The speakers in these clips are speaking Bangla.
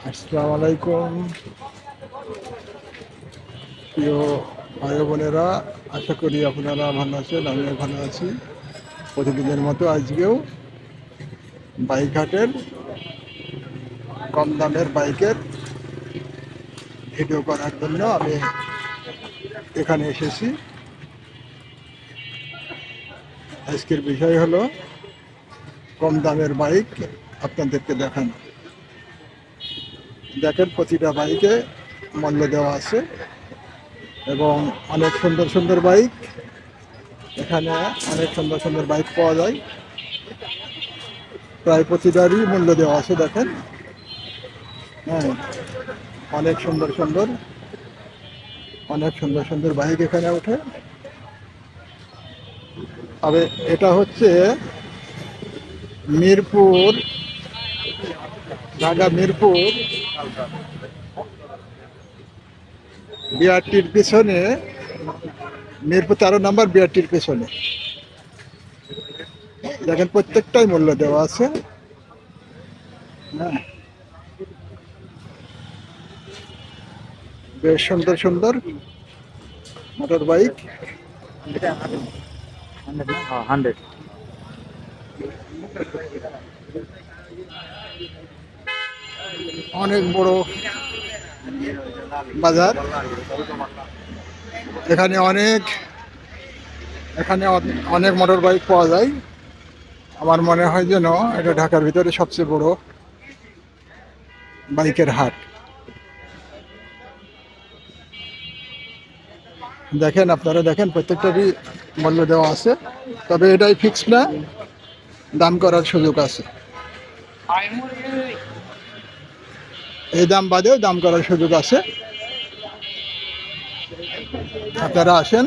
আসসালামু আলাইকুম প্রিয় ভাই বোনেরা, আশা করি আপনারা ভালো আছেন। আমিও ভালো আছি। প্রতিদিনের মতো আজকেও বাইক হাটের কম দামের বাইকের ভিডিও করার জন্য আমি এখানে এসেছি। আজকের বিষয় হলো কম দামের বাইক আপনাদেরকে দেখানো। দেখেন, প্রতিটা বাইকে মূল্য দেওয়া আছে এবং অনেক সুন্দর সুন্দর বাইক, এখানে অনেক সুন্দর সুন্দর বাইক পাওয়া যায়। প্রায় প্রতিটারই মূল্য দেওয়া আছে। দেখেন, হ্যাঁ, অনেক সুন্দর সুন্দর বাইক এখানে ওঠে। তবে এটা হচ্ছে মিরপুর, ঢাকা মিরপুর বিআরটির পিছনে, মিরপুর 13 নম্বর বিআরটির পিছনে। দেখেন, প্রত্যেকটাই মূল্য দেওয়া আছে। হ্যাঁ, বেশ সুন্দর সুন্দর মোটর বাইক। অনেক বড় বাজার। এখানে অনেক মোটর বাইক পাওয়া যায়। আমার মনে হয় যেন এটা ঢাকার ভিতরে সবচেয়ে বড় বাইকের হাট। দেখেন, আপনারা দেখেন, প্রত্যেকটারই মূল্য দেওয়া আছে। তবে এটাই ফিক্স না, দাম করার সুযোগ আছে। এই দাম বাদেও দাম করার সুযোগ আছে। আপনারা আসেন,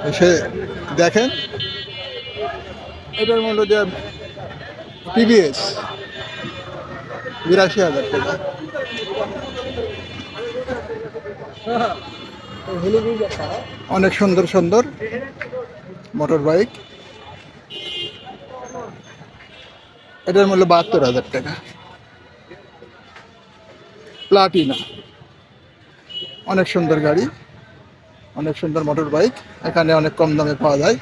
এসে দেখেন। এটার মূল্য দেওয়া টিভিএস ৮২,০০০ টাকা। অনেক সুন্দর সুন্দর মোটর বাইক। এটার মূল্য ৭২,০০০ টাকা। প্লাটিনা, অনেক সুন্দর গাড়ি, অনেক সুন্দর মোটর বাইক এখানে অনেক কম দামে পাওয়া যায়।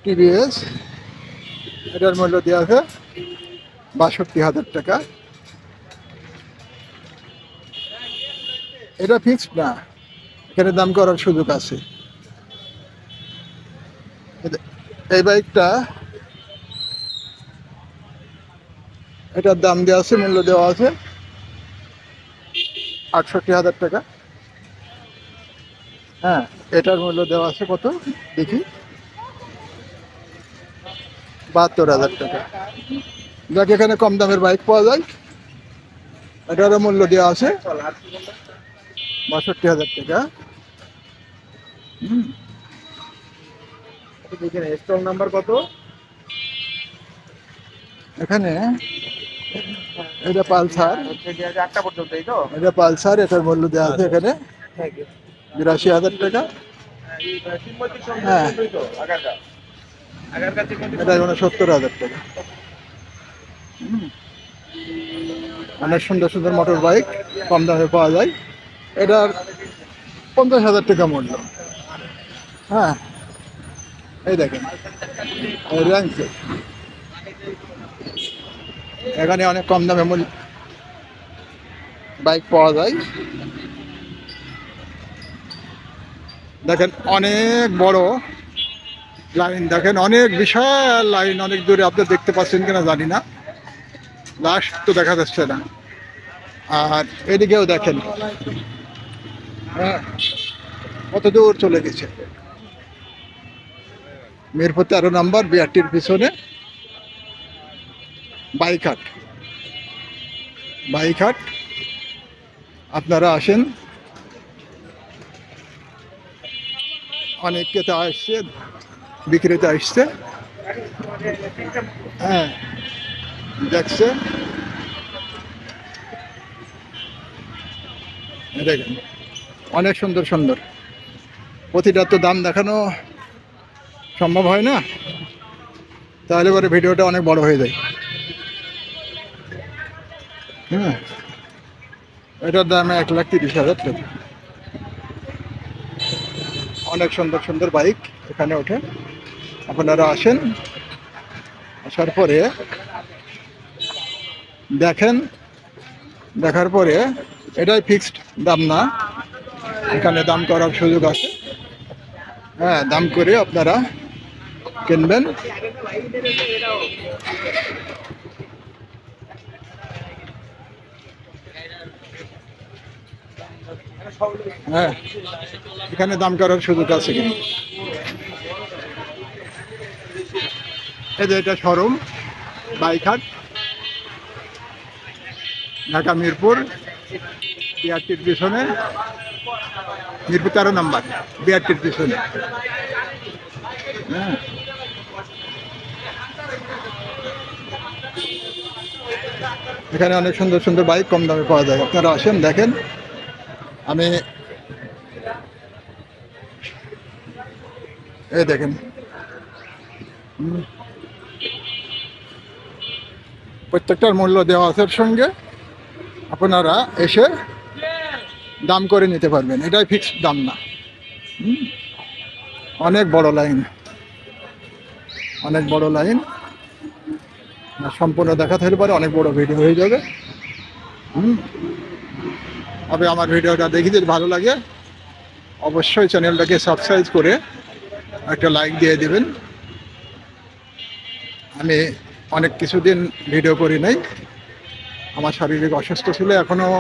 টিভিএস এটার মূল্য দেওয়া আছে ৬২,০০০ টাকা। এটা ফিক্সড না, এখানে দাম করার সুযোগ আছে। এই বাইকটা, এটার দাম দেওয়া আছে, মূল্য দেওয়া আছে ৬৮,০০০ টাকা। হ্যাঁ, এটার মূল্য দেওয়া আছে কত দেখি, ৭২,০০০ টাকা। যাক, এখানে কম দামের বাইক পাওয়া যায়। এটারও মূল্য দেওয়া আছে ৬২,০০০ টাকা। স্টক নাম্বার কত এখানে? এটা পালসার, 8টা পর্যন্ত, এই তো? এটা পালসার, এটার মূল্য দেওয়া আছে এখানে ৮২,০০০ টাকা। হ্যাঁ, এটা ৬৯,০০০ টাকা। অনেক সুন্দর সুন্দর মোটর বাইক কম দামে পাওয়া যায়। এটার ৫০,০০০ টাকা মূল্য। হ্যাঁ, এই দেখেন, এখানে অনেক কম দামে বাইক পাওয়া যায়। দেখেন, অনেক বড় লাইন, দেখেন অনেক বিশাল লাইন, অনেক দূরে। আপনি দেখতে পাচ্ছেন কিনা জানি না, লাস্ট তো দেখা যাচ্ছে না। আর এদিকেও দেখেন, হ্যাঁ, কত দূর চলে গেছে। মিরপুর 13 নম্বর বিআরটির পিছনে বাইক হাট। আপনারা আসেন। অনেক ক্রেতা আসছে, বিক্রেতা আসছে। হ্যাঁ, দেখছে। দেখেন, অনেক সুন্দর সুন্দর। প্রতিটা তো দাম দেখানো সম্ভব হয় না, তাহলে পরে ভিডিওটা অনেক বড় হয়ে যায়। হ্যাঁ, এটার দাম 1,30,000 টাকা। অনেক সুন্দর সুন্দর বাইক এখানে ওঠে, আপনারা আসেন, আসার পরে দেখেন, দেখার পরে এটাই ফিক্সড দাম না, এখানে দাম করার সুযোগ আছে। হ্যাঁ, দাম করে আপনারা কিনবেন। হ্যাঁ, এখানে দাম করার সুযোগ আছে কিন্তু। এই যে এটা শোরুম বাইকহাট, ঢাকা মিরপুর বিআরটির পিছনে, মিরপুর 13 নম্বর বিআরটির পিছনে। হ্যাঁ, এখানে অনেক সুন্দর সুন্দর বাইক কম দামে পাওয়া যায়, আপনারা আসেন দেখেন। আমি এই দেখেন, প্রত্যেকটার মূল্য দেওয়া আছে সঙ্গে, আপনারা এসে দাম করে নিতে পারবেন, এটাই ফিক্সড দাম না। অনেক বড় লাইন, অনেক বড় লাইন, সম্পূর্ণ দেখাতে হলে পরে অনেক বড় ভিডিও হয়ে যাবে। তবে আমার ভিডিওটা দেখি যদি ভালো লাগে অবশ্যই চ্যানেলটাকে সাবস্ক্রাইব করে একটা লাইক দিয়ে দেবেন। আমি অনেক কিছুদিন ভিডিও করি নাই, আমার শারীরিক অসুস্থ ছিল, এখনও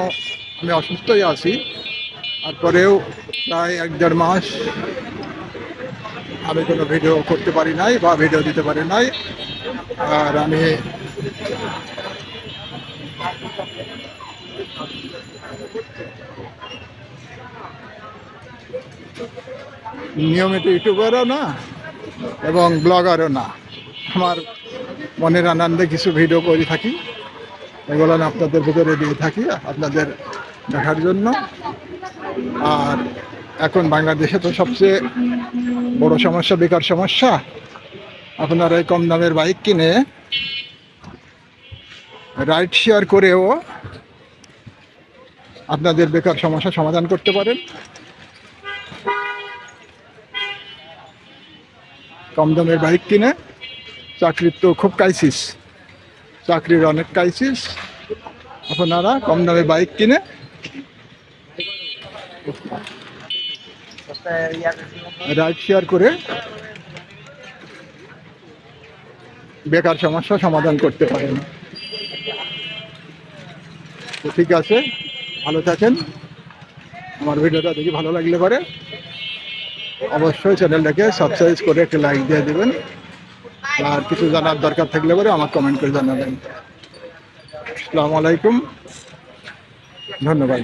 আমি অসুস্থই আছি। তারপরেও প্রায় 1-1.5 মাস আমি কোনো ভিডিও করতে পারি নাই বা ভিডিও দিতে পারি নাই। আর আমি নিয়মিত ইউটিউবারও না এবং ব্লগারও না, আমার মনের আনন্দে কিছু ভিডিও করে থাকি, এগুলো আপনাদের ভিতরে দিয়ে থাকি আপনাদের দেখার জন্য। আর এখন বাংলাদেশে তো সবচেয়ে বড় সমস্যা বেকার সমস্যা। আপনারা এই কম দামের বাইক কিনে রাইড শেয়ার করেও আপনাদের বেকার সমস্যা সমাধান করতে পারেন। কম দামের বাইক কিনে, চাকরির তো খুব ক্রাইসিস, চাকরির অনেক ক্রাইসিস, আপনারা কম দামে বাইক কিনে রাইড শেয়ার করে বেকার সমস্যা সমাধান করতে পারেন। তো ঠিক আছে, ভালো থাকেন। আমার ভিডিওটা দেখি ভালো লাগলে পরে অবশ্যই চ্যানেলটাকে সাবস্ক্রাইব করে একটা লাইক দিয়ে দেবেন। আর কিছু জানার দরকার থাকলে পরে আমার কমেন্ট করে জানাবেন। আসসালামু আলাইকুম, ধন্যবাদ।